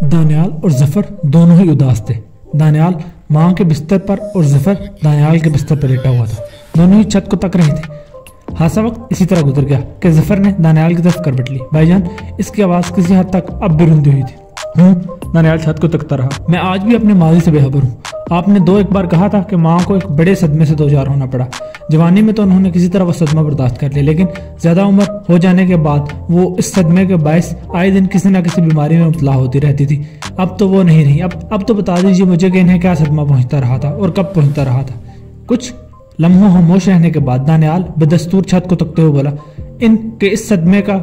दानियाल और जफर दोनों ही उदास थे। दानियाल माँ के बिस्तर पर और जफर दानियाल के बिस्तर पर लेटा हुआ था। दोनों ही छत को तक रहे थे। हादसा वक्त इसी तरह गुजर गया कि जफर ने दानियाल की तरफ करवट ली। भाईजान, इसकी आवाज़ किसी हद तक अब भी रुंधी हुई थी। दानियाल छत को तकता रहा। मैं आज भी अपने माजी से बेखबर हूँ। आपने एक बार कहा था कि माँ को एक बड़े सदमे से दो चार होना पड़ा। जवानी में तो उन्होंने किसी तरह वो सदमा बर्दाश्त कर लिया, लेकिन ज़्यादा उम्र हो जाने के बाद वो इस सदमे के बायस आए दिन किसी न किसी बीमारी में मुब्तला होती रहती थी। अब तो वो नहीं रही। अब तो बता दीजिए मुझे कि इन्हें क्या सदमा पहुँचता रहा था और कब पहुँचता रहा था। कुछ लम्हों खामोश रहने के बाद दानियाल बदस्तूर छत को तकते हुए बोला, इनके इस सदमे का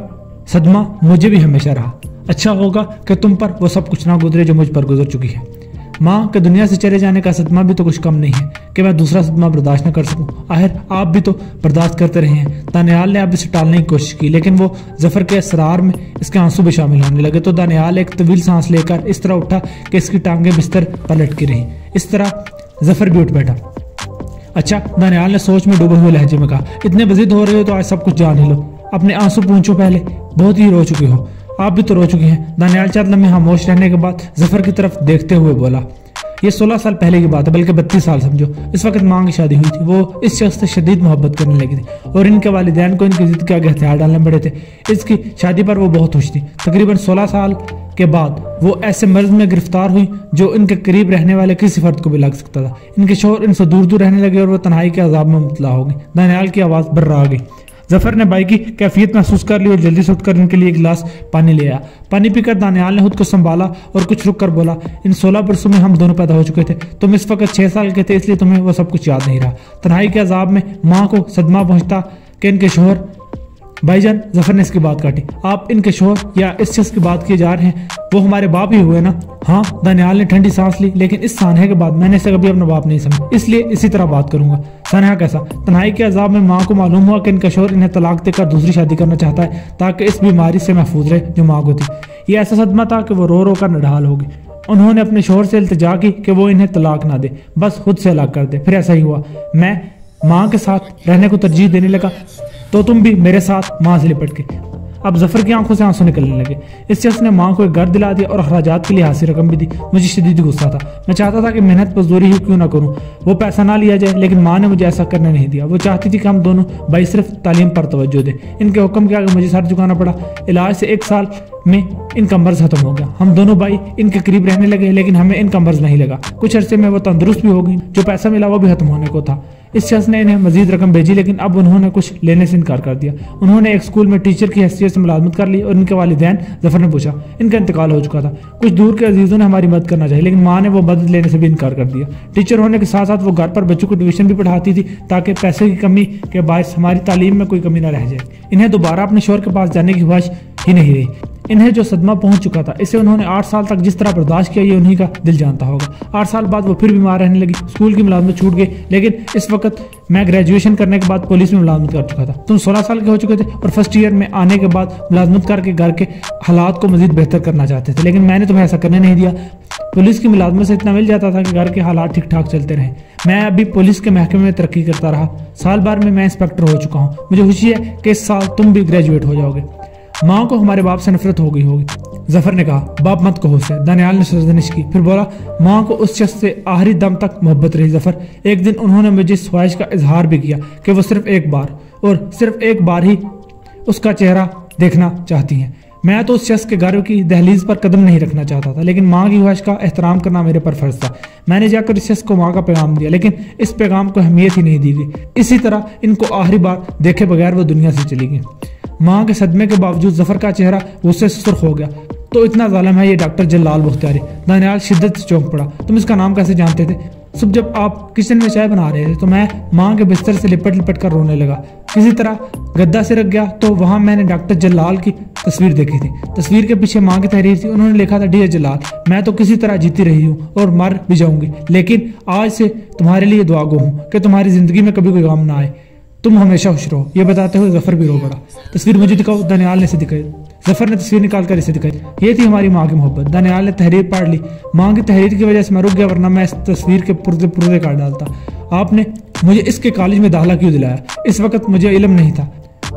सदमा मुझे भी हमेशा रहा। अच्छा होगा कि तुम पर वो सब कुछ ना गुजरे जो मुझ पर गुजर चुकी है। माँ के दुनिया से चले जाने का सदमा भी तो कुछ कम नहीं है कि मैं दूसरा सदमा बर्दाश्त न कर सकूं। आखिर आप भी तो बर्दाश्त करते रहे हैं। दानियाल ने अब इसे टालने की कोशिश की, लेकिन वो जफर के असरार में इसके आंसू भी शामिल होने लगे। तो दानियाल एक तवील सांस लेकर इस तरह उठा कि इसकी टांगें बिस्तर पर लटकी रही। इस तरह जफर भी उठ बैठा। अच्छा, दानियाल ने सोच में डूबे हुए लहजे में कहा, इतने बजिद हो रहे हो तो आज सब कुछ जान ही लो। अपने आंसू पूंछो, पहले बहुत ही रो चुके हो। आप भी तो रो चुके हैं। दानियाल चंद लम्हे खामोश रहने के बाद जफर की तरफ देखते हुए बोला, ये 16 साल पहले की बात है, बल्कि 32 साल समझो। इस वक्त माँ की शादी हुई थी। वो इस शख्स से शदीद मोहब्बत करने लगी थी और इनके वालिदैन को इनकी जिद के आगे हथियार डालने पड़े थे। इसकी शादी पर वो बहुत खुश थी। तकरीबन 16 साल के बाद वो ऐसे मर्ज में गिरफ्तार हुई जो इनके करीब रहने वाले किसी फर्द को भी लग सकता था। इनके शोहर इनसे दूर दूर रहने लगे और वो तन्हाई के अजाब में मुब्तला हो गई। दानियाल की आवाज़ बर्रा गई। जफर ने बाई की कैफियत महसूस कर ली और जल्दी से उठकर इनके लिए एक गिलास पानी ले आया। पानी पीकर दानियाल ने खुद को संभाला और कुछ रुक कर बोला, इन 16 बरसों में हम दोनों पैदा हो चुके थे। तुम इस वक्त 6 साल के थे, इसलिए तुम्हें वो सब कुछ याद नहीं रहा। तन्हाई के अजाब में माँ को सदमा पहुंचता कि इनके शोहर। भाईजान, जफर ने इसकी बात काटी, आप इनके शोहर या इस शख्स की बात किए जा रहे हैं, वो हमारे बाप ही हुए ना? हाँ, दानियाल ने ठंडी सांस ली, लेकिन इस सानहे के बाद मैंने इसे कभी अपना बाप नहीं समझा, इसलिए इसी तरह बात करूंगा। सानहा कैसा? तन्हाई के अजाब में माँ को मालूम हुआ कि इनका शोहर इन्हें तलाक देकर दूसरी शादी करना चाहता है ताकि इस बीमारी से महफूज रहे जो माँ को थी। ये ऐसा सदमा था कि वो रो रो कर नढाल हो गई। उन्होंने अपने शोहर से इल्तिजा की कि वो इन्हें तलाक ना दे, बस खुद से अलग कर दे। फिर ऐसा ही हुआ। मैं माँ के साथ रहने को तरजीह देने लगा तो तुम भी मेरे साथ माँ से लिपट के। अब जफर की आंखों से आंसू निकलने लगे। इस शख्स ने माँ को एक घर दिला दिया और अखराजात के लिए हासिल रकम भी दी। मुझे शदीद गुस्सा था। मैं चाहता था कि मेहनत मजदूरी ही क्यों ना करूं, वो पैसा ना लिया जाए, लेकिन माँ ने मुझे ऐसा करने नहीं दिया। वो चाहती थी कि हम दोनों भाई सिर्फ तालीम पर तवज्जो दें। इनके हुक्म के आगे मुझे सर झुकाना पड़ा। इलाज से 1 साल में इनका मर्ज खत्म हो गया। हम दोनों भाई इनके करीब रहने लगे, लेकिन हमें इनका मर्ज नहीं लगा। कुछ अरसे में वो तंदुरुस्त भी हो गई। जो पैसा मिला वो भी खत्म होने को था। इस शख्स ने इन्हें मजीद रकम भेजी, लेकिन अब उन्होंने कुछ लेने से इनकार कर दिया। उन्होंने एक स्कूल में टीचर की हैसियत से मुलाजमत कर ली और इनके वालिदैन। जफर ने पूछा, इनका इंतकाल हो चुका था। कुछ दूर के अजीजों ने हमारी मदद करना चाहिए, लेकिन माँ ने वो मदद लेने से भी इनकार कर दिया। टीचर होने के साथ साथ वो घर पर बच्चों को ट्यूशन भी पढ़ाती थी ताकि पैसे की कमी के बायस हमारी तालीम में कोई कमी न रह जाए। इन्हें दोबारा अपने शोहर के पास जाने की ख्वाहिश ही नहीं रही। इन्हें जो सदमा पहुंच चुका था, इसे उन्होंने 8 साल तक जिस तरह बर्दाश्त किया, ये उन्हीं का दिल जानता होगा। 8 साल बाद वो फिर बीमार रहने लगी। स्कूल की मुलाजमत छूट गई, लेकिन इस वक्त मैं ग्रेजुएशन करने के बाद पुलिस में मुलाजमत कर चुका था। तुम 16 साल के हो चुके थे और फर्स्ट ईयर में आने के बाद मुलाजमत करके घर के हालात को मजीद बेहतर करना चाहते थे, लेकिन मैंने तुम्हें ऐसा करने नहीं दिया। पुलिस की मुलाजमत से इतना मिल जाता था कि घर के हालात ठीक ठाक चलते रहे। मैं अभी पुलिस के महकमे में तरक्की करता रहा। साल भर में मैं इंस्पेक्टर हो चुका हूँ। मुझे खुशी है कि इस साल तुम भी ग्रेजुएट हो जाओगे। माँ को हमारे बाप से नफरत हो गई होगी। जफर ने कहा, बाप मत कहो उसे। दानियाल ने सरजनिश की, फिर बोला, माँ को उस शख्स से आखिरी दम तक मोहब्बत रही। जफर, एक दिन उन्होंने मुझे इस ख्वाहिश का इजहार भी किया कि वो सिर्फ एक बार और सिर्फ एक बार ही उसका चेहरा देखना चाहती हैं। मैं तो उस शख्स के घर की दहलीज पर कदम नहीं रखना चाहता था, लेकिन माँ की ख्वाहिश का एहतराम करना मेरे पर फर्ज था। मैंने जाकर इस शख्स को माँ का पैगाम दिया, लेकिन इस पैगाम को अहमियत ही नहीं दी गई। इसी तरह इनको आखिरी बार देखे बगैर वो दुनिया से चली गई। माँ के सदमे के बावजूद जफर का चेहरा गुस्से से सुर्ख हो गया। तो इतना जालिम है ये डॉक्टर जलाल बुख्तियारी। दानियाल शिद्दत से चौंक पड़ा। तुम इसका नाम कैसे जानते थे? सुबह जब आप किचन में चाय बना रहे थे तो मैं माँ के बिस्तर से लिपट लिपट कर रोने लगा। किसी तरह गद्दा से रख गया तो वहाँ मैंने डॉक्टर जलाल की तस्वीर देखी थी। तस्वीर के पीछे माँ की तहरीर थी। उन्होंने लिखा था, डियर जलाल, मैं तो किसी तरह जीती रही हूँ और मर भी जाऊंगी, लेकिन आज से तुम्हारे लिए दुआ गो हूँ कि तुम्हारी जिंदगी में कभी कोई गम ना आए, तुम हमेशा खुश रहो। ये बताते हुए जफर भी रो पड़ा। तस्वीर मुझे दिखाओ, दानियाल ने इसे दिखाई। जफर ने तस्वीर निकाल कर इसे दिखाई। ये थी हमारी माँ की मोहब्बत। दानियाल ने तहरीर पढ़ ली। माँ की तहरीर की वजह से मैं रुक गया, वरना मैं इस तस्वीर के पुर्जे काट डालता। आपने मुझे इसके कॉलेज में दाखिला क्यों दिलाया? इस वक्त मुझे इल्म नहीं था।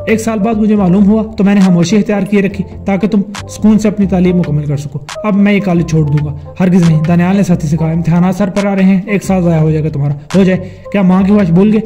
1 साल बाद मुझे मालूम हुआ तो मैंने खामोशी इख्तियार किए रखी ताकि तुम सुकून से अपनी तालीम मुकम्मल कर सको। अब मैं ये कॉलेज छोड़ दूंगा। हरगिज नहीं, दानियाल ने साथी से कहा। इम्तिहानात सर पर आ रहे हैं, 1 साल ज़ाया हो जाएगा तुम्हारा। हो जाए क्या माँ की ख्वाहिश भूल गए?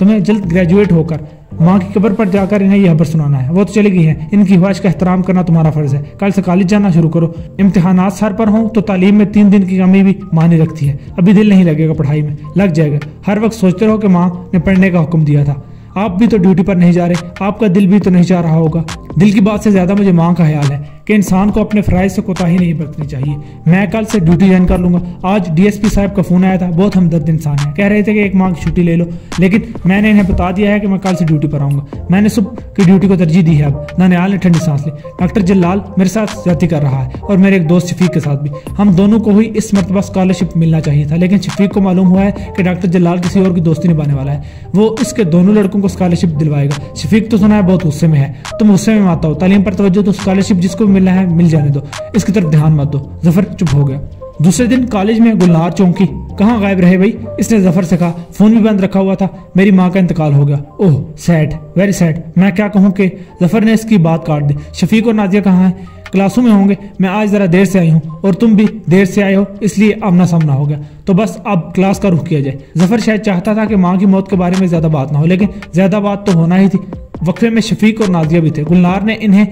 तुम्हें जल्द ग्रेजुएट होकर माँ की कब्र पर जाकर इन्हें यह खबर सुनाना है। वो तो चली गई है, इनकी ख्वाहिश का एहतराम करना तुम्हारा फर्ज है। कल से कॉलेज जाना शुरू करो। इम्तिहानात सर पर हों तो तालीम में 3 दिन की कमी भी मानी रखती है। अभी दिल नहीं लगेगा पढ़ाई में, लग जाएगा। हर वक्त सोचते रहो कि माँ ने पढ़ने का हुक्म दिया था। आप भी तो ड्यूटी पर नहीं जा रहे, आपका दिल भी तो नहीं चाह रहा होगा। दिल की बात से ज्यादा मुझे माँ का ख्याल है कि इंसान को अपने फराइज से कोताही नहीं बरतनी चाहिए। मैं कल से ड्यूटी ज्वाइन कर लूंगा। आज डीएसपी साहब का फोन आया था, बहुत हमदर्द इंसान है। कह रहे थे कि 1 माह की छुट्टी ले लो, लेकिन मैंने इन्हें बता दिया है कि मैं कल से ड्यूटी पर आऊंगा। मैंने सुबह की ड्यूटी को तरजीह दी है। अब दानियाल ने ठंडी सांस ली। डॉक्टर जलाल मेरे साथ ज्यादती कर रहा है और मेरे एक दोस्त शफीक के साथ भी। हम दोनों को ही इस मरतबा स्कॉलरशिप मिलना चाहिए था, लेकिन शफीक को मालूम हुआ है कि डॉक्टर जलाल किसी और की दोस्ती निभाने वाला है। वो इसके दोनों लड़कों को स्कॉलरशिप दिलवाएगा। शफीक तो सुना है बहुत गुस्से में है। तुम गुस्से में मत आओ, तालीम पर तवज्जो दो। स्कॉलरशिप जिसको भी मिलना है मिल जाने दो, इसकी तरफ ध्यान मत दो। जफर चुप हो गया। दूसरे दिन कॉलेज में गुलनार चौंकी। कहाँ गायब रहे भाई? इसने जफर से कहा। फोन भी बंद रखा हुआ था। मेरी माँ का इंतकाल हो गया। ओह सैड, वेरी सैड। मैं क्या कहूँ कि जफर ने इसकी बात काट दी। शफीक और नाजिया कहाँ हैं? क्लासों में होंगे। मैं आज जरा देर से आई हूँ और तुम भी देर से आए हो, इसलिए आमना सामना हो गया। तो बस अब क्लास का रुख किया जाए। जफर शायद चाहता था कि माँ की मौत के बारे में ज्यादा बात ना हो, लेकिन ज्यादा बात तो होना ही थी। वक्फे में शफीक और नाजिया भी थे। गुलनार ने इन्हें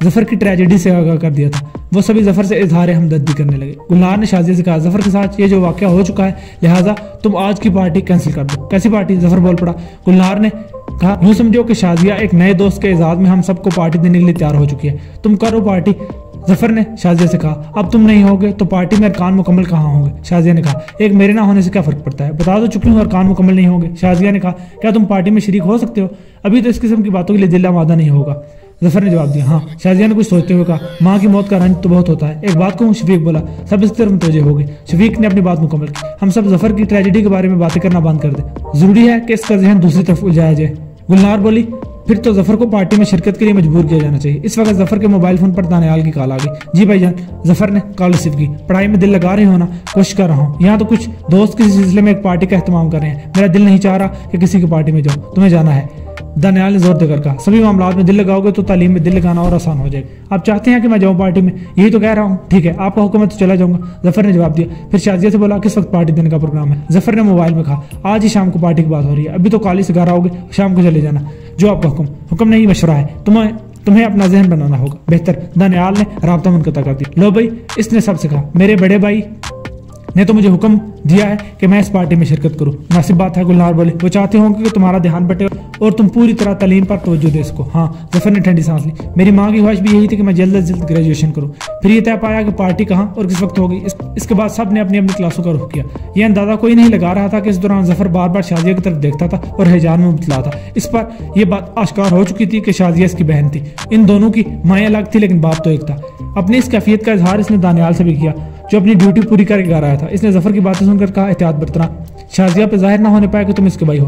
जफर की ट्रेजेडी से आगाह कर दिया था। वो सभी जफर से इजहार हमदर्दी करने लगे। गुलनार ने शाजिया से कहा, जफर के साथ ये जो वाकया हो चुका है, लिहाजा तुम आज की पार्टी कैंसिल कर दो। कैसी पार्टी? जफर बोल पड़ा। गुलनार ने कहा, यूं समझो कि शाजिया एक नए दोस्त के एजाज में हम सबको पार्टी देने के लिए तैयार हो चुकी है। तुम करो पार्टी। जफर ने शाजिया से कहा, अब तुम नहीं होगे तो पार्टी में अरकान मुकम्मल कहाँ होंगे? शाजिया ने कहा, एक मेरे ना होने से क्या फर्क पड़ता है? बता दो चुकी हूँ, अरकान मुकम्मल नहीं होंगे। शाजिया ने कहा, क्या तुम पार्टी में शरीक हो सकते हो? अभी तो इस किस्म की बातों के लिए दिल आमादा नहीं होगा। जफर ने जवाब दिया, हाँ। शाजिया ने कुछ सोचते हुए कहा, माँ की मौत का रंज तो बहुत होता है। एक बात कहूँ? शफीक बोला। सब इस तरफ मुतवज्जे हो गए। शफीक ने अपनी बात मुकम्मल की। हम सब जफर की ट्रेजेडी के बारे में बातें करना बंद कर दे। जरूरी है कि इसका जहन दूसरी तरफ उलझाया जाए। गुलनार बोली, फिर तो जफर को पार्टी में शिरकत के लिए मजबूर किया जाना चाहिए। इस वक्त जफर के मोबाइल फोन पर दानियाल की कॉल आ गई। जी भाईजान। जफर ने कॉल रिसीव की। पढ़ाई में दिल लगा रहे हो ना? कोशिश कर रहा हूँ। यहाँ तो कुछ दोस्त किसी सिलसिले में एक पार्टी का एहतमाम कर रहे हैं। मेरा दिल नहीं चाह रहा कि किसी की पार्टी में जाओ। तुम्हें जाना है। दानियाल ने जोर देकर कहा, सभी मामलात में दिल लगाओगे तो तालीम में दिल लगाना और आसान हो जाएगा। आप चाहते हैं कि मैं जाऊँ पार्टी में? यही तो कह रहा हूँ। ठीक है, आपका हुक्म है तो चला जाऊंगा। जफर ने जवाब दिया। फिर शाजिया से बोला, किस वक्त पार्टी देने का प्रोग्राम है? जफर ने मोबाइल में कहा, आज ही शाम को पार्टी की बात हो रही है। अभी तो कॉलेज से घर आओगे, शाम को चले जाना। जो आपका हुक्म नहीं मशवरा है। तुम्हें अपना जहन बनाना होगा। बेहतर। दानियाल ने राब्ता मुनक़ता कर दिया। लो भाई, इसने सबसे कहा, मेरे बड़े भाई ने तो मुझे हुक्म दिया है कि मैं इस पार्टी में शिरकत करूं। मुनासिब बात है। गुलनार बोले, वो चाहते होंगे कि तुम्हारा ध्यान बटे और तुम पूरी तरह तालीम पर तवज्जो दे सको। हाँ। जफर ने ठंडी सांस ली। मेरी माँ की ख्वाहिश भी यही थी कि मैं जल्द से जल्द ग्रेजुएशन करूं। फिर ये तय पाया कि पार्टी कहाँ और किस वक्त होगी। इसके बाद सब ने अपनी अपनी क्लासों का रुख किया। यह अंदाजा कोई नहीं लगा रहा था कि इस दौरान जफर बार बार शाजिया की तरफ देखता था और हैजान में मुबतला था। इस पर यह बात आश्कार हो चुकी थी कि शाजिया इसकी बहन थी। इन दोनों की माएँ अलग थी, लेकिन बाप तो एक था। अपनी इस कैफियत का इजहार इसने दानियाल से भी किया, जो अपनी ड्यूटी पूरी करके घर आया था। इसने जफर की बातें सुनकर कहा, एहतियात बरतना, शाजिया पे जाहिर ना होने पाए कि तुम इसके भाई हो।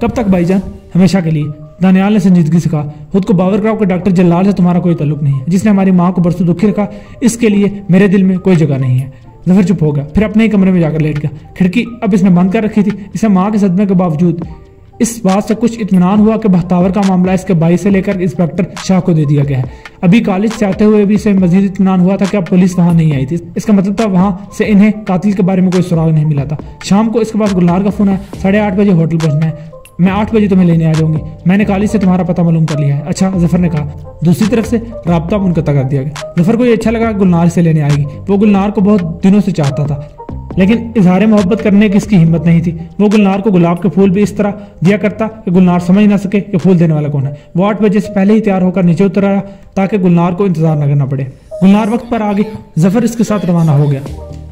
कब तक भाईजान? हमेशा के लिए। दानियाल ने संजीदगी से कहा, खुद को बावर कराओ कि डॉक्टर जलाल से तुम्हारा कोई ताल्लुक नहीं है। जिसने हमारी माँ को बरसों दुखी रखा, इसके लिए मेरे दिल में कोई जगह नहीं है। जफर चुप हो गया, फिर अपने ही कमरे में जाकर लेट गया। खिड़की अब इसने बंद कर रखी थी। इसे माँ के सदमे के बावजूद इस बात से कुछ इत्मीनान हुआ कि बख्तावर का मामला इसके भाई से लेकर इंस्पेक्टर शाह को दे दिया गया है। अभी कॉलेज से आते हुए भी इसे मजीद इत्मीनान हुआ था कि अब पुलिस वहां नहीं आई थी। इसका मतलब था वहां से इन्हें कातिल के बारे में कोई सुराग नहीं मिला था। शाम को इसके पास गुलनार का फोन आया, 8:30 बजे होटल पहुंचना है। मैं 8 बजे तुम्हें लेने आ जाऊंगी। मैंने कॉलेज से तुम्हारा पता मालूम कर लिया है। अच्छा, जफर ने कहा। दूसरी तरफ से राब्ता मुनक़ता कर दिया गया। जफर को ये अच्छा लगा गुलनार से लेने आएगी। वो गुलनार को बहुत दिनों से चाहता था, लेकिन इजहार मोहब्बत करने की इसकी हिम्मत नहीं थी। वो गुलनार को गुलाब के फूल भी इस तरह दिया करता कि गुलनार समझ ना सके कि फूल देने वाला कौन है। वो 8 बजे से पहले ही तैयार होकर नीचे उतर आया ताकि गुलनार को इंतजार न करना पड़े। गुलनार वक्त पर आ गई। जफर इसके साथ रवाना हो गया।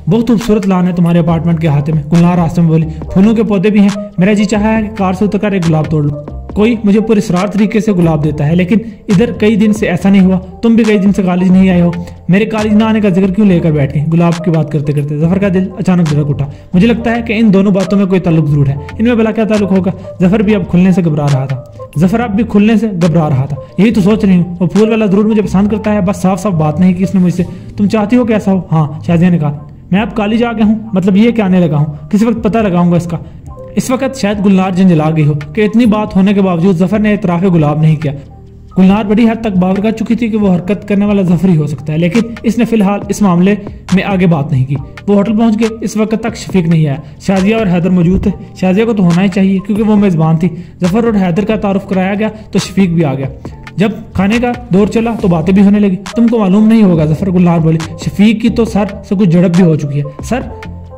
बहुत खूबसूरत लान है तुम्हारे अपार्टमेंट के हाथे में। गुलनार रास्ते में बोली, फूलों के पौधे भी हैं। मेरा जी चाहा है कि कार से उतरकर एक गुलाब तोड़ लूं। कोई मुझे पुरस्कार तरीके से गुलाब देता है, लेकिन इधर कई दिन से ऐसा नहीं हुआ। तुम भी कई दिन से कॉलेज नहीं आए हो। मेरे कॉलेज ना आने का जिक्र क्यों लेकर बैठ गए? गुलाब की बात करते करते जफर का दिल अचानक धड़क उठा। मुझे लगता है कि इन दोनों बातों में कोई ताल्लुक जरूर है। इनमें भला क्या ताल्लुक होगा? जफर भी अब खुलने से घबरा रहा था। यही तो सोच रही हूँ। वो फूल वाला जरूर मुझे पसंद करता है, बस साफ साफ बात नहीं की इसने मुझसे। तुम चाहती हो कि ऐसा हो? हाँ, शाजिया ने कहा। मैं अब कॉलेज आ गया हूँ, मतलब ये क्या आने लगा हूँ। किसी वक्त पता लगाऊंगा इसका। इस वक्त शायद गुलनार झंझला गई हो कि इतनी बात होने के बावजूद जफर ने इतराफ़े गुलाब नहीं किया। गुलनार बड़ी हद तक बावर कर चुकी थी कि वो हरकत करने वाला जफर ही हो सकता है, लेकिन इसने फिलहाल इस मामले में आगे बात नहीं की। वो होटल पहुंच गए। इस वक्त तक शफीक नहीं आया। शाजिया और हैदर मौजूद थे। शाजिया को तो होना ही चाहिए क्योंकि वो मेजबान थी। जफर और हैदर का तारुफ कराया गया तो शफीक भी आ गया। जब खाने का दौर चला तो बातें भी होने लगी। तुमको मालूम नहीं होगा जफर, गुलनार बोली, शफीक की तो सर से कुछ झड़प भी हो चुकी है। सर?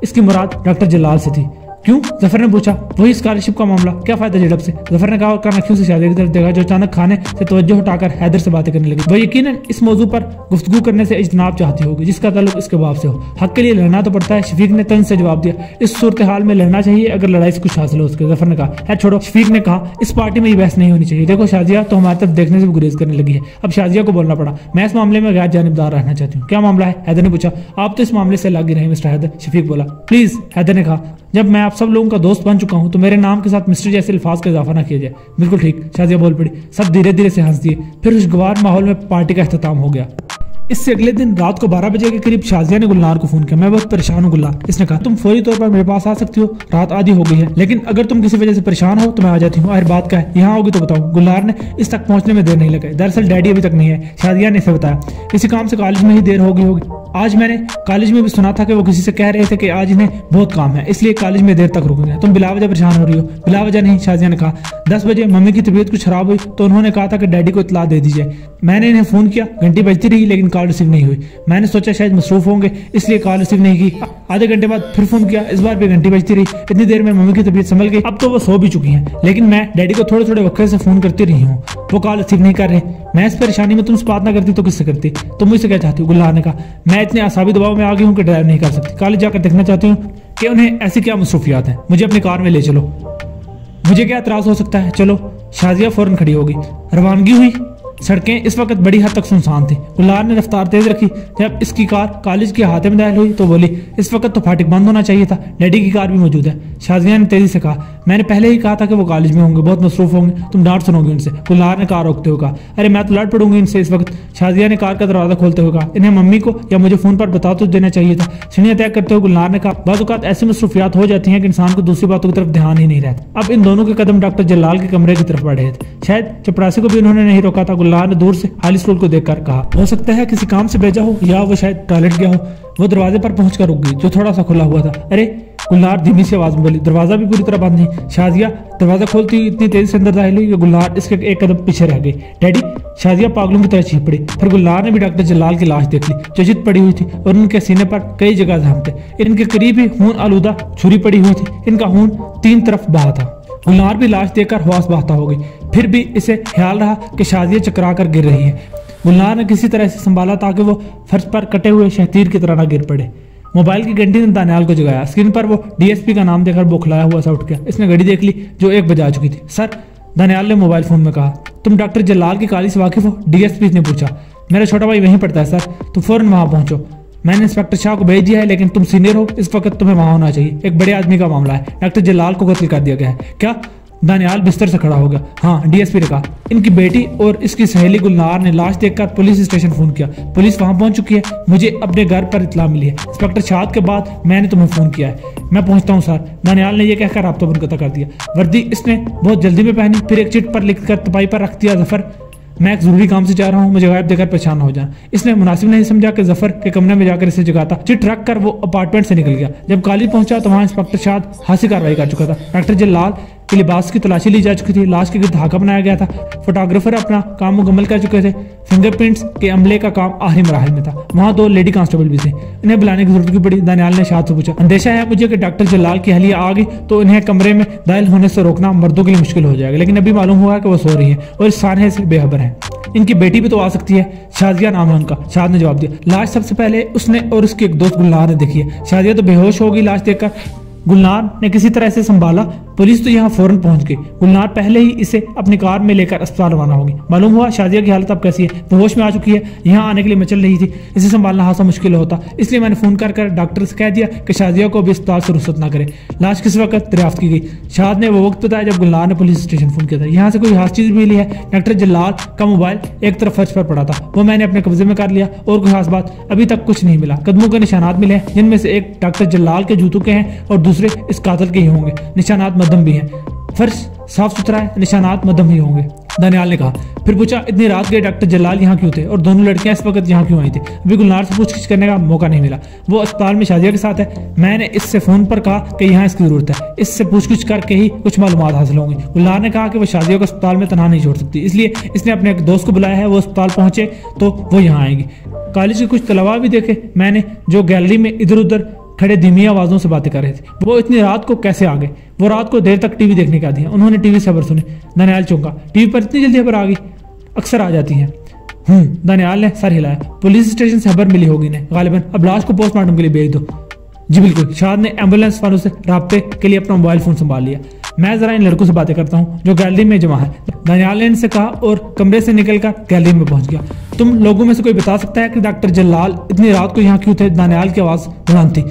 इसकी मुराद डॉक्टर जलाल से थी। क्यों? जफर ने पूछा। वही स्कॉलरशिप का मामला। क्या फायदा झड़प से? जफर ने कहा और कानाखियों से शादी की तरफ देखा, जो अचानक खाने से तवज्जो हटाकर हैदर से बातें करने लगी। वो यकीनन इस मौजू पर गुफ्तगू करने से इज्तनाब चाहती होगी जिसका ताल्लुक इसके बाप से हो। हक के लिए लड़ना तो पड़ता है। शफीक ने तंज से जवाब दिया। इस सूरत हाल में लड़ना चाहिए अगर लड़ाई से कुछ हासिल हो सके। जफर ने कहा, है छोड़ो। शफीक ने कहा, इस पार्टी में ये बहस नहीं होनी चाहिए। देखो शाजिया तो हमारी तरफ देखने से भी गुरेज करने लगी है। अब शाजिया को बोलना पड़ा। मैं इस मामले में गैर जानिबदार रहना चाहती हूँ। क्या मामला है? हैदर ने पूछा। आप तो इस मामले से अलग ही रहे मिस्टर हैदर। शफीक बोला। प्लीज, हैदर ने कहा, जब मैं आप सब लोगों का दोस्त बन चुका हूं तो मेरे नाम के साथ मिस्टर जैसे अल्फाज का इजाफा ना किया जाए। बिल्कुल ठीक, शाजिया बोल पड़ी। सब धीरे धीरे से हंस दिए। फिर खुशगवार माहौल में पार्टी का अख्ताम हो गया। इससे अगले दिन रात को 12 बजे के करीब शाजिया ने गुलनार को फोन किया। मैं बहुत परेशान हूँ गुलनार। इसने कहा, तुम फौरी तौर पर मेरे पास आ सकती हो। रात आधी हो गई है, लेकिन अगर तुम किसी वजह से परेशान हो तो मैं आ जाती हूँ। आखिर बात क्या है? यहाँ होगी तो बताओ। गुलनार ने इस तक पहुंचने में देर नहीं लगाई। दरअसल डैडी अभी तक नहीं है। शाजिया ने इसे बताया। किसी काम से कॉलेज में ही देर हो गई होगी। आज मैंने कॉलेज में भी सुना था कि वो किसी से कह रहे थे कि आज इन्हें बहुत काम है, इसलिए कॉलेज में देर तक रुकेंगे। तुम बिला वजह परेशान हो रही हो? बिला वजह नहीं, शाजिया ने कहा। 10 बजे मम्मी की तबीयत कुछ खराब हुई तो उन्होंने कहा था कि डैडी को इत्तला दे दीजिए। मैंने इन्हें फोन किया, घंटी बजती रही लेकिन कॉल रिसीव नहीं हुई। मैंने सोचा शायद मसरूफ होंगे इसलिए कॉल रिसीव नहीं की। आधे घंटे बाद फिर फोन किया, इस बार भी घंटी बजती रही। इतनी देर में मम्मी की तबीयत संभल गई। अब तो वो सो भी चुकी हैं, लेकिन मैं डैडी को थोड़े थोड़े वक्त से फोन करती रही हूँ। वो कॉल रिसीव नहीं कर रहे। मैं इस परेशानी में तुमसे बात ना करती तो किससे करती? तुम मुझसे क्या चाहती हो? गुलनार ने कहा। मैं इतने आसाबी दबाव में आ गई हूँ कि ड्राइव नहीं कर सकती। कॉलेज जाकर देखना चाहती हूँ कि उन्हें ऐसी क्या मसरूफियात हैं। मुझे अपनी कार में ले चलो। मुझे क्या एतराज हो सकता है? चलो। शाजिया फौरन खड़ी हो गई। रवानगी हुई। सड़कें इस वक्त बड़ी हद तक सुनसान थी। गुलनार ने रफ्तार तेज रखी। जब इसकी कार कॉलेज के हाथे में दाखिल हुई तो बोली, इस वक्त तो फाटक बंद होना चाहिए था। डैडी की कार भी मौजूद है। शाजिया ने तेजी से कहा, मैंने पहले ही कहा था कि वो कॉलेज में होंगे, बहुत मसरूफ होंगे, तुम डांट सुनोगे उनसे। गुलनार ने कार रोकते हुए कहा, अरे मैं तो लड़ पड़ूंगी इनसे इस वक्त। शाजिया ने कार का दरवाजा खोलते हुए कहा, इन्हें मम्मी को या मुझे फोन पर बता तो देना चाहिए था। सीढ़ियां तय करते हुए गुलनार ने कहा, बाज़ औक़ात ऐसी मसरूफियात हो जाती हैं कि इंसान को दूसरी बातों की तरफ ध्यान ही नहीं रहता। अब इन दोनों के कदम डॉक्टर जलाल के कमरे की तरफ बढ़ रहे थे। शायद चपरासी को भी उन्होंने नहीं रोका था। गुलनार ने दूर से हाली स्टूल को देखकर कहा, हो सकता है किसी काम से भेजा हो या वो शायद टॉयलेट गया हो। वो दरवाजे पर पहुंचकर रुक गई जो थोड़ा सा खुला हुआ था। अरे, गुलनार धीमी सी आवाज में बोली, दरवाजा भी पूरी तरह बंद नहीं। शाजिया दरवाजा खोलती हुई इतनी तेजी से अंदर दाखिल हुई कि गुलनार इसके एक कदम पीछे रह गई। डैडी? शाजिया पागलों की तरह चीख पड़ी। फिर गुलनार ने भी डॉक्टर जलाल की लाश देख ली जो चित पड़ी हुई थी और उनके सीने पर कई जगह जख्म थे। इनके करीब ही खून आलूदा छुरी पड़ी हुई थी। इनका खून 3 तरफ बहा था। गुलनार भी लाश देखकर हवास बहता हो गई। फिर भी इसे ख्याल रहा कि शाजिया चकरा कर गिर रही है। गुलनार ने किसी तरह से संभाला ताकि वो फर्श पर कटे हुए शहतीर की तरह न गिर पड़े। मोबाइल की घंटी ने दानियाल को जगाया। स्क्रीन पर वो डीएसपी का नाम देखकर बौखलाया हुआ सा उठ गया। इसने घड़ी देख ली जो 1 बजा चुकी थी। सर, दानियाल ने मोबाइल फोन में कहा, तुम डॉक्टर जलाल की कॉलेज से वाकिफ हो? डीएसपी ने पूछा। मेरा छोटा भाई वहीं पढ़ता है सर। तुम फौरन वहां पहुंचो। मैंने इंस्पेक्टर शाह को भेज दिया है, लेकिन तुम सीनियर हो, इस वक्त तुम्हें वहां होना चाहिए। एक बड़े आदमी का मामला है। डॉक्टर जलाल को कत्ल कर दिया गया है। क्या? दानियाल बिस्तर से खड़ा हो गया। हाँ, डीएसपी ने कहा। इनकी बेटी और इसकी सहेली गुलनार ने लाश देखकर पुलिस स्टेशन फोन किया। पुलिस वहां पहुंच चुकी है। मुझे अपने घर पर इत्तला मिली है। इंस्पेक्टर शाद के बाद मैंने तुम्हें फोन किया है। मैं पहुंचता हूं सर। दानियाल ने यह कहकर राब्ता मुनक़ता कर दिया। वर्दी इसने बहुत जल्दी में पहनी, फिर एक चिट पर लिखकर तपाई पर रख दिया, जफर मैं एक जरूरी काम से जा रहा हूँ, मुझे गायब देकर परेशान हो जाना। इसने मुनासिब नहीं समझा कि जफर के कमरे में जाकर इसे जगाता। चिट रख कर वो अपार्टमेंट से निकल गया। जब कॉलेज पहुंचा तो वहां इंस्पेक्टर शाद हासी कार्रवाई कर चुका था। डॉक्टर जलाल के लिबास की तलाशी ली जा चुकी थी। लाश के गिर्द धागा बनाया गया था। फोटोग्राफर अपना काम मुकम्मल कर चुके थे। फिंगरप्रिंट्स के अमले का काम आखिरी मराहल में था। वहां 2 लेडी कांस्टेबल भी थे। इन्हें बुलाने की जरूरत क्यों पड़ी? दानियाल ने शाद से पूछा। अंदेशा है मुझे कि डॉक्टर जलाल की अहलिया आ गई तो इन्हें कमरे में दाखिल होने से रोकना मर्दों के लिए मुश्किल हो जाएगा, लेकिन अभी मालूम हुआ कि वो सो रही है और इस सानहे से बेखबर है। इनकी बेटी भी तो आ सकती है। शाजिया नाम है उनका। शाद ने जवाब दिया। लाश सबसे पहले उसने और उसके एक दोस्त गुलनार ने देखी है। शाजिया तो बेहोश हो गई लाश देखकर। गुलनार ने किसी तरह से संभाला। पुलिस तो यहाँ फौरन पहुंच गई। गुलनार पहले ही इसे अपनी कार में लेकर अस्पताल रवाना होगी। मालूम हुआ शाजिया की हालत अब कैसी है, वो होश में आ चुकी है। यहाँ आने के लिए मचल रही थी। इसे संभालना हासा मुश्किल होता, इसलिए मैंने फोन कर डॉक्टर से कह दिया कि शाजिया को भी अस्पताल से रुखसत ना करे। लाश किस वक्त दरियाफ्त की गई? शाद ने वो वक्त बताया जब गुलनार ने पुलिस स्टेशन फोन किया था। यहाँ से कोई खास चीज मिली है? डॉक्टर जलाल का मोबाइल एक तरफ फर्श पर पड़ा था, वो मैंने अपने कब्जे में कर लिया। और कोई खास बात अभी तक कुछ नहीं मिला। कदमों के निशानात मिले हैं, जिनमें से एक डॉक्टर जलाल के जूतों के हैं और दूसरे इस कातिल के ही होंगे। निशानात मध्यम भी हैं। फर्श साफ सुथरा है, निशानात मध्यम ही होंगे, दानियाल ने कहा। फिर पूछा, इतनी रात के डॉक्टर जलाल यहाँ क्यों थे और दोनों लड़कियां इस वक्त यहाँ क्यों आई थी? अभी गुलनार से पूछताछ करने का मौका नहीं मिला। वो अस्पताल में शाजिया के साथ है। मैंने इससे फोन पर कहा कि यहाँ इसकी जरूरत है, इससे पूछताछ करके ही कुछ मालूमात हासिल होंगी। गुलनार ने कहा कि वो शाजिया को अस्पताल में तनहा नहीं छोड़ सकती, इसलिए इसने अपने एक दोस्त को बुलाया है। वो अस्पताल पहुंचे तो वो यहाँ आएंगी। कॉलेज के कुछ तलबा भी देखे मैंने, जो गैलरी में इधर उधर खड़े धीमी आवाजों से बातें कर रहे थे। वो इतनी रात को कैसे आ गए? वो रात को देर तक टीवी देखने का दी है। उन्होंने टीवी से खबर सुनी। दानियाल चौंका, टीवी पर इतनी जल्दी खबर आ गई? अक्सर आ जाती है। दानियाल ने सर हिलाया। पुलिस स्टेशन से खबर मिली होगी ने, गालिबन। अब लाश को पोस्टमार्टम के लिए भेज दो। जी बिल्कुल। शाद ने एम्बुलेंस वालों से राब्ते के लिए अपना मोबाइल फोन संभाल लिया। मैं जरा इन लड़कों से बातें करता हूँ जो गैलरी में जमा है, दानियाल ने इनसे कहा और कमरे से निकलकर गैलरी में पहुंच गया। तुम लोगों में से कोई बता सकता है कि डॉक्टर जलाल इतनी रात को यहाँ क्यों थे? दानियाल की आवाज बुलंद थी।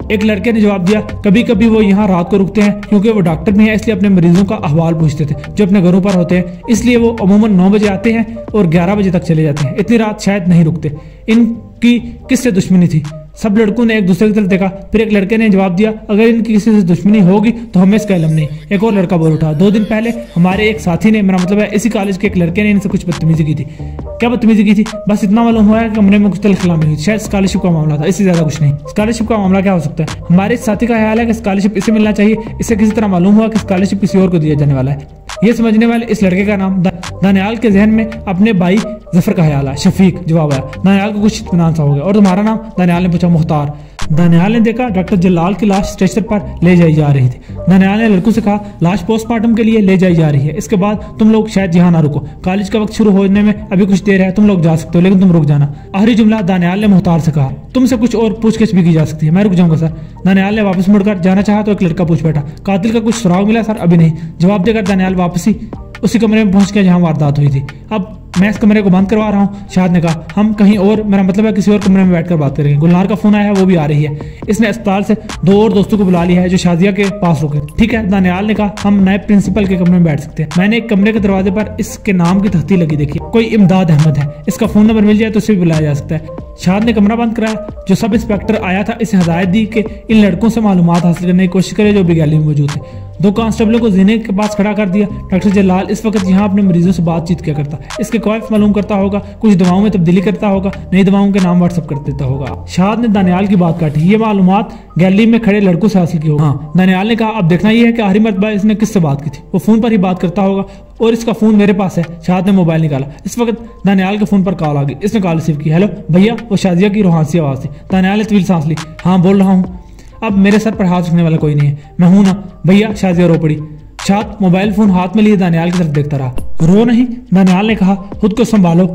एक लड़के ने जवाब दिया, कभी कभी वो यहाँ रात को रुकते हैं क्योंकि वो डॉक्टर भी हैं, इसलिए अपने मरीजों का अहवाल पूछते थे जो अपने घरों पर होते हैं। इसलिए वो अमूमन 9 बजे आते हैं और 11 बजे तक चले जाते हैं। इतनी रात शायद नहीं रुकते। इनकी किससे दुश्मनी थी? सब लड़कों ने एक दूसरे की तरफ देखा। फिर एक लड़के ने जवाब दिया, अगर इनकी किसी से दुश्मनी होगी तो हमें इसका इल्म नहीं। एक और लड़का बोल उठा, 2 दिन पहले हमारे एक साथी ने, मेरा मतलब है इसी कॉलेज के एक लड़के ने इनसे कुछ बदतमीजी की थी। क्या बदतमीजी की थी? बस इतना मालूम हुआ है कि कमरे में कुछ तलखलामी हुई, शायद स्कॉलरशिप का मामला था, इससे ज्यादा कुछ नहीं। स्कॉलरशिप का मामला क्या हो सकता है? हमारे साथी का ख्याल है कि स्कॉलरशिप इसे मिलना चाहिए। इससे किसी तरह मालूम हुआ कि स्कॉलरशिप किसी और को दिया जाने वाला है। ये समझने वाले इस लड़के का नाम दानियाल के जहन में अपने भाई जफर का ख्याल है। शफीक जवाब आया। दानियाल को कुछ इत्मीनान सा हो गया। और तुम्हारा नाम? दानियाल ने पूछा। मुख्तार। दानियाल ने देखा डॉक्टर जलाल की लाश स्ट्रेचर पर ले जाई जा रही थी। दानियाल ने लड़कों से कहा, लाश पोस्टमार्टम के लिए ले जाई जा रही है, इसके बाद तुम लोग शायद यहाँ ना रुको। कॉलेज का वक्त शुरू होने में अभी कुछ देर है, तुम लोग जा सकते हो, लेकिन तुम रुक जाना। आखिरी जुमला दानियाल ने मुख्तार से कहा। तुमसे कुछ और पूछगिछ भी की जा सकती है। मैं रुक जाऊंगा सर। दानियाल ने वापस मुड़कर जाना चाहा तो एक लड़का पूछ बैठा, कातिल का कुछ सुराग मिला सर? अभी नहीं। जवाब देकर दानियाल वापसी उसी कमरे में पहुंच गया जहां वारदात हुई थी। अब मैं इस कमरे को बंद करवा रहा हूँ। शाद ने कहा, हम कहीं और, मेरा मतलब है किसी और कमरे में बैठकर बात करेंगे। गुलनार का फोन आया है, वो भी आ रही है। इसने अस्पताल से 2 और दोस्तों को बुला लिया है जो शाजिया के पास रुके। ठीक है, दानियाल ने कहा, हम नए प्रिंसिपल के कमरे में बैठ सकते हैं। मैंने एक कमरे के दरवाजे पर इसके नाम की तख्ती लगी देखी, कोई इमदाद अहमद है। इसका फोन नंबर मिल जाए तो उसे भी बुलाया जा सकता है। शाद ने कमरा बंद कराया। जो सब इंस्पेक्टर आया था इसे हिदायत दी कि इन लड़कों से मालूमात हासिल करने की कोशिश करे जो भी गैलरी में मौजूद थे। 2 कांस्टेबलों को जीने के पास खड़ा कर दिया। डॉक्टर जलाल इस वक्त यहाँ अपने मरीजों से बातचीत क्या करता, इसके कवायद मालूम करता होगा, कुछ दवाओं में तब्दीली करता होगा, नई दवाओं के नाम व्हाट्सएप कर देता होगा। शाद ने दानियाल की बात काटी। ये मालूमात गैलरी में खड़े लड़कों से हासिल की होगा। हाँ, दानियाल ने कहा, अब देखना यह है कि आखिरी मरतबा इसने किससे बात की थी। वो फोन पर ही बात करता होगा और इसका फोन मेरे पास है। शाद ने मोबाइल निकाला। इस वक्त दानियाल के फोन पर कॉल आ गई। इसने कॉल रिसीव की। हेलो भैया, वो शाजिया की रूहानी आवाज थी। दानियाल ने तवील सांस ली। हाँ बोल रहा हूँ। अब मेरे सर पर हाथ रखने वाला कोई नहीं है, मैं हूं ना भैया। शाजिया रो पड़ी। शाद मोबाइल फोन हाथ में लिए दानियाल की तरफ देखता रहा। रो नहीं, दानियाल ने कहा, खुद को संभालो।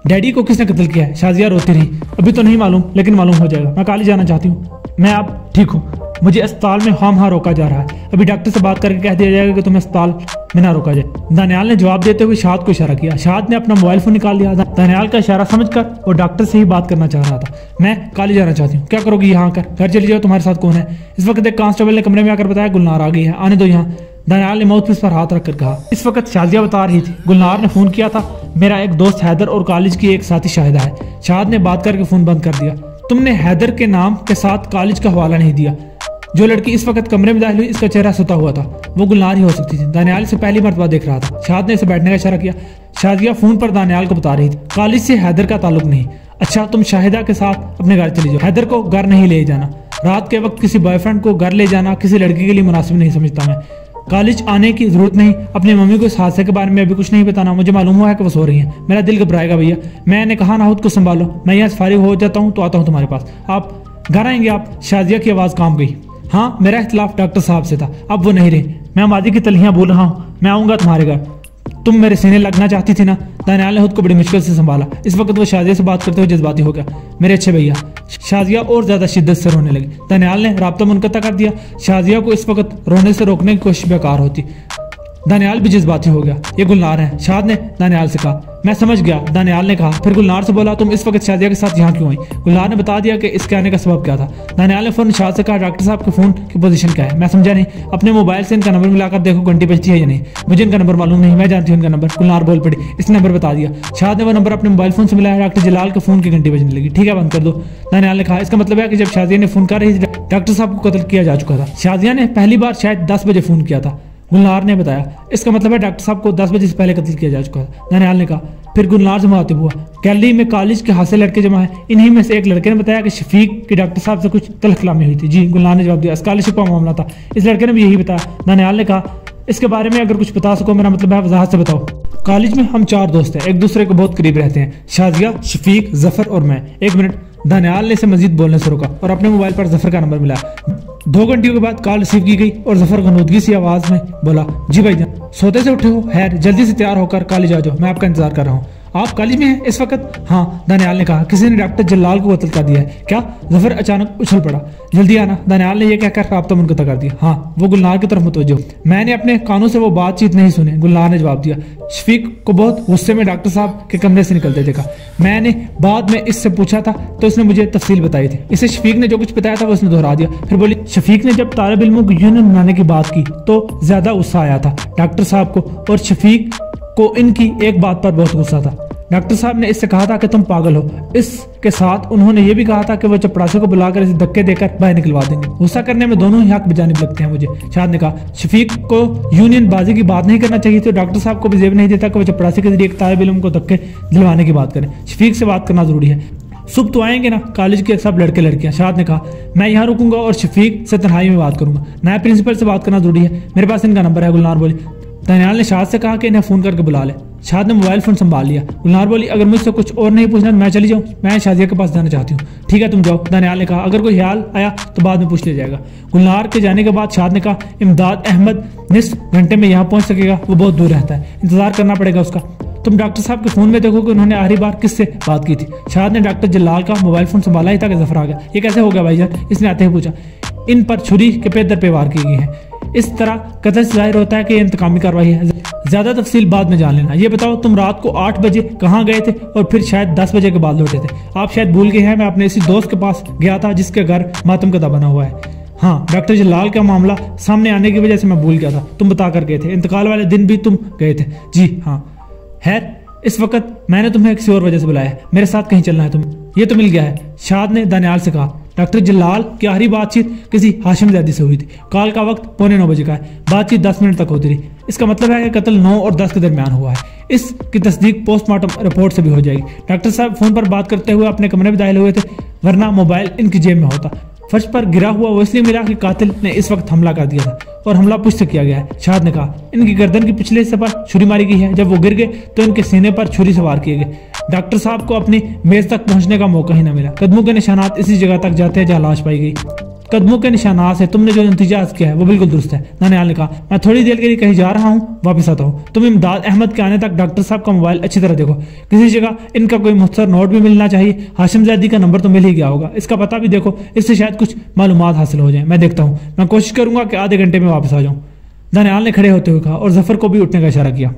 डैडी को किसने कत्ल किया है? शाजिया रोती रही। अभी तो नहीं मालूम, लेकिन मालूम हो जाएगा। मैं कॉलेज जाना चाहती हूँ। मैं अब ठीक हूँ। मुझे अस्पताल में हाँ रोका जा रहा है। अभी डॉक्टर से बात करके कह दिया जाएगा कि तुम्हें अस्पताल में ना रोका जाए। दानियाल ने जवाब देते हुए शाद को इशारा किया। शाद ने अपना मोबाइल फोन निकाल लिया। दानियाल का इशारा समझकर वो डॉक्टर से ही बात करना चाह रहा था। मैं कॉलेज जाना चाहती हूँ। क्या करोगी यहाँ आकर? घर चली जाओ, तुम्हारे साथ कौन है? इस वक्त एक कांस्टेबल ने कमरे में आकर बताया, गुलनार आ गई है, आने दो यहाँ। दानियाल ने माउथपीस पर हाथ रखकर कहा। इस वक्त शाजिया बता रही थी, गुलनार ने फोन किया था, मेरा एक दोस्त हैदर और कॉलेज की एक साथी शाहिदा है। शाद ने बात करके फोन बंद कर दिया। तुमने हैदर के नाम के साथ कॉलेज का हवाला नहीं दिया। जो लड़की इस वक्त कमरे में दाखिल हुई, इसका चेहरा सुता हुआ था, वो गुलनार ही हो सकती थी। दानियाल से पहली मर्तबा देख रहा था। शाद ने इसे बैठने का इशारा किया। शाजिया फोन पर दानियाल को बता रही थी, कॉलेज से हैदर का ताल्लुक नहीं। अच्छा, तुम शाहिदा के साथ अपने घर चली जाओ। हैदर को घर नहीं ले जाना। रात के वक्त किसी बॉयफ्रेंड को घर ले जाना किसी लड़की के लिए मुनासिब नहीं समझता मैं। कॉलेज आने की जरूरत नहीं। अपनी मम्मी को इस हादसे के बारे में अभी कुछ नहीं बताना। मुझे मालूम हुआ है कि वो सो रही हैं। मेरा दिल घबराएगा भैया। मैंने कहा ना, खुद को संभालो। मैं यहाँ से फारिग हो जाता हूँ तो आता हूँ तुम्हारे पास। आप घर आएंगे? आप? शाजिया की आवाज़ कांप गई। हाँ, मेरा इख्तिलाफ डॉक्टर साहब से था, अब वो नहीं रहे। मैं मादी की तलियां बोल रहा हूँ। मैं आऊँगा तुम्हारे घर। तुम मेरे सीने लगना चाहती थी ना? दानियाल ने खुद को बड़ी मुश्किल से संभाला। इस वक्त वो शाजिया से बात करते हुए जज्बाती हो गया। मेरे अच्छे भैया। शाजिया और ज्यादा शिद्दत से रोने लगी। दानियाल ने राब्ता मुनक़ता कर दिया। शाजिया को इस वक्त रोने से रोकने की कोशिश बेकार होती। दानियाल भी जज्बाती हो गया। ये गुलनार है। शाद ने दानियाल से कहा। मैं समझ गया, दानियाल ने कहा। फिर गुलनार से बोला, तुम इस वक्त शाजिया के साथ यहाँ क्यों आई? गुलनार ने बता दिया कि इसके आने का सबब क्या था। दानियाल ने फौरन शाद से कहा, डॉक्टर साहब के फोन की पोजीशन क्या है? मैं समझा नहीं। अपने मोबाइल से इनका नंबर मिलाकर देखो, घंटी बजती है या नहीं। मुझे इनका नंबर मालूम नहीं, मैं जानती हूँ इनका नंबर। गुलनार बोल पड़ी। इसने नंबर बता दिया। शाद ने वो नंबर अपने मोबाइल फोन से मिलाया। डॉक्टर जलाल के फोन की घंटी बजने लगी। ठीक है, बंद कर दो। दानियाल ने कहा, इसका मतलब है कि जब शाजिया ने फोन कर रही थी, डॉक्टर साहब को कत्ल किया जा चुका था। शाजिया ने पहली बार शायद 10 बजे फोन किया था। गुलनार ने बताया। इसका मतलब है डॉक्टर साहब को 10 बजे से पहले कत्ल किया जा चुका था, दानियाल ने कहा। फिर गुलनार से मुखातिब हुआ। गैलरी में कॉलेज के हासिल लड़के जमा है, इन्हीं में से एक लड़के ने बताया कि शफीक की डॉक्टर साहब से कुछ तलखलामी हुई थी। जी, गुलनार ने जवाब दिया, स्कॉलरशिप का मामला था। इस लड़के ने भी यही बताया। दानियाल ने कहा, इसके बारे में अगर कुछ बता सको, मेरा मतलब है वजाहत से बताओ। कॉलेज में हम 4 दोस्त हैं, एक दूसरे को बहुत करीब रहते हैं, शाजिया, शफीक, जफर और मैं। 1 मिनट, दानियाल ने इसे मजीद बोलने से रोका और अपने मोबाइल पर जफर का नंबर मिलाया। 2 घंटियों के बाद कॉल रिसीव की गई और जफर गनूदगी सी आवाज में बोला, जी भाईजान, सोते से उठे हो? खैर, जल्दी से तैयार होकर कॉलेज आ जाओ, मैं आपका इंतजार कर रहा हूँ। आप कॉलेज में हैं इस वक्त? हाँ, दानियाल ने कहा। किसी ने डॉक्टर जलाल को कत्ल कर दिया है क्या? जफर अचानक उछल पड़ा। जल्दी आना, दानियाल ने यह कहकर राब्ता मुनक़ता कर दिया। हाँ, वो गुलनार की तरफ मुतवज्जो। मैंने अपने कानों से वो बातचीत नहीं सुनी, गुलनार ने जवाब दिया। शफीक को बहुत गुस्से में डॉक्टर साहब के कमरे से निकलते देखा। मैंने बाद में इससे पूछा था तो उसने मुझे तफसील बताई थी। इसे शफीक ने जो कुछ बताया था वो उसने दोहरा दिया। फिर बोली, शफीक ने जब तालिब इल्मों को यूनियन बनाने की बात की तो ज्यादा गुस्सा आया था डॉक्टर साहब को, और शफीक को इनकी एक बात पर बहुत गुस्सा था। डॉक्टर साहब ने इससे कहा था कि तुम पागल हो। इसके साथ उन्होंने ये भी कहा था कि वो चपरासी को बुलाकर इसे धक्के देकर बाहर निकलवा देंगे। गुस्सा करने में दोनों ही हक बजानिब लगते हैं मुझे। शाद ने कहा, शफीक को यूनियन बाजी की बात नहीं करना चाहिए तो डॉक्टर साहब को भी जेब नहीं देता कि वो चपरासी के जरिए एक तालिब इल्म को धक्के दिलवाने की बात करें। शफीक से बात करना जरूरी है। सुबह तो आएंगे ना कॉलेज के सब लड़के लड़कियां? शाद ने कहा, मैं यहाँ रुकूंगा और शफीक से तन्हाई में बात करूंगा। नया प्रिंसिपल से बात करना जरूरी है, मेरे पास इनका नंबर है, गुलनार बोली। दानियाल ने शाद से कहा कि इन्हें फोन करके बुला ले। शाद ने मोबाइल फोन संभाल लिया। गुलनार बोली, अगर मुझसे कुछ और नहीं पूछना तो मैं चली जाऊँ, मैं शादिया के पास जाना चाहती हूँ। ठीक है, तुम जाओ, दानियाल ने कहा। अगर कोई ख्याल आया तो बाद में पूछ लिया जाएगा। गुलनार के जाने के बाद शाद ने कहा, इमदाद अहमद निस्फ घंटे में यहाँ पहुंच सकेगा, वो बहुत दूर रहता है, इंतजार करना पड़ेगा उसका। तुम डॉक्टर साहब के फोन में देखो कि उन्होंने आखिरी बार किससे बात की थी। शाद ने डॉक्टर जलाल का मोबाइल फोन संभाला ही था कि जफर आ गया। ये कैसे हो गया भाईजान? इसने आते ही पूछा। इन पर छुरी के पेट दर पे वार की गई है। इस तरह कतई से जाहिर होता है कि इंतकामी कार्रवाई है। ज्यादा तफसील बाद में जान लेना। ये बताओ, तुम रात को 8 बजे कहाँ गए थे और फिर शायद 10 बजे के बाद लौटे थे? आप शायद भूल गए हैं, मैं अपने इसी दोस्त के पास गया था जिसके घर मातम कदा बना हुआ है। हाँ, डॉक्टर जलाल का मामला सामने आने की वजह से मैं भूल गया था, तुम बता कर गए थे। इंतकाल वाले दिन भी तुम गए थे? जी हाँ। खैर, इस वक्त मैंने तुम्हें किसी और वजह से बुलाया है, मेरे साथ कहीं चलना है तुम। ये तो मिल गया है, शाद ने दानियाल से कहा। डॉक्टर जलाल की आखिरी बातचीत किसी हाशिम ज़ैदी से हुई थी। कॉल का वक्त 8:45 बजे का है। बातचीत 10 मिनट तक होती रही। इसका मतलब है कि कत्ल 9 और 10 के दरमियान हुआ है। इसकी तस्दीक पोस्टमार्टम रिपोर्ट से भी हो जाएगी। डॉक्टर साहब फोन पर बात करते हुए अपने कमरे में दाखिल हुए थे, वरना मोबाइल इनकी जेब में होता। फर्श पर गिरा हुआ वो इसलिए मिला कि कातिल ने इस वक्त हमला कर दिया था और हमला पुष्ट से किया गया है। शाद ने कहा, इनकी गर्दन के पिछले हिस्से पर छुरी मारी गई है। जब वो गिर गए तो इनके सीने पर छुरी से वार किए गए। डॉक्टर साहब को अपनी मेज तक पहुंचने का मौका ही न मिला। कदमों के निशानात इसी जगह तक जाते हैं जहां लाश पाई गई। कदमों के निशानात से तुमने जो नतीजा किया है वो बिल्कुल दुरुस्त है। दानियाल ने कहा, मैं थोड़ी देर के लिए कहीं जा रहा हूँ, वापस आता हूँ। तुम इमदाद अहमद के आने तक डॉक्टर साहब का मोबाइल अच्छी तरह देखो, किसी जगह इनका कोई मुख्तसर नोट भी मिलना चाहिए। हाशिम ज़ैदी का नंबर तो मिल ही गया होगा, इसका पता भी देखो, इससे शायद कुछ मालूमात हासिल हो जाए। मैं देखता हूँ, मैं कोशिश करूंगा कि आधे घंटे में वापस आ जाऊँ। दानियाल ने खड़े होते हुए कहा और जफर को भी उठने का इशारा किया।